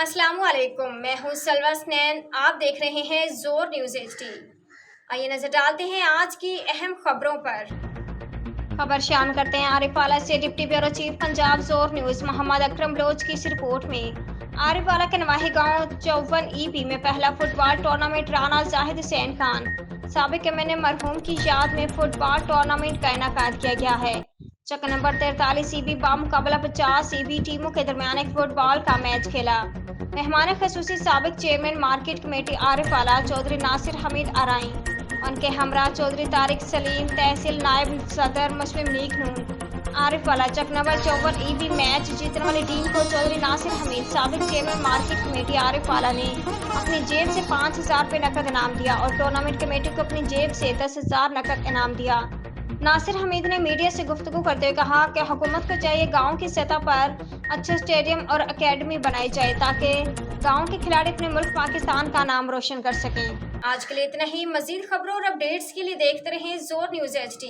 अस्सलामु अलैकुम, मैं हूँ सलवा स्नैन। आप देख रहे हैं जोर न्यूज़ HD। आइए नजर डालते हैं आज की अहम खबरों पर। खबर शामिल करते हैं आरिफवाला से डिप्टी ब्यूरो चीफ पंजाब जोर न्यूज़ मोहम्मद अकरम बलोच की इस रिपोर्ट में। आरिफवाला के नवाही गांव 54 EB में पहला फुटबॉल टूर्नामेंट राना जाहिद हुसैन खान साबिक एमएनए मरहूम की याद में फुटबॉल टूर्नामेंट का इनेकाद किया गया है। चक्कर नंबर 43 EB बामुकाबला 50 EB टीमों के दरमियान एक फुटबॉल का मैच खेला। मेहमान खसूसी साबिक chairman market committee Arifwala Chaudhry Nasir Hamid Arain, उनके हमरा चौधरी तारिक सलीम तहसील नायब सदर मुस्लिम लीग नून आरिफवाला। चक नंबर 54 EB मैच जीतने वाली टीम को चौधरी नासिर हमीद साबिक चेयरमैन मार्केट कमेटी आरिफवाला ने अपनी जेब से 5000 रुपये नकद इनाम दिया और टूर्नामेंट कमेटी को अपनी जेब से 10,000 नकद इनाम दिया। नासिर हमीद ने मीडिया से गुफ्तगू करते हुए कहा कि हुकूमत को चाहिए गांव की सतह पर अच्छे स्टेडियम और एकेडमी बनाई जाए ताकि गांव के खिलाड़ी अपने मुल्क पाकिस्तान का नाम रोशन कर सकें। आज के लिए इतना ही। मजीद खबरों और अपडेट्स के लिए देखते रहें जोर न्यूज़ HD।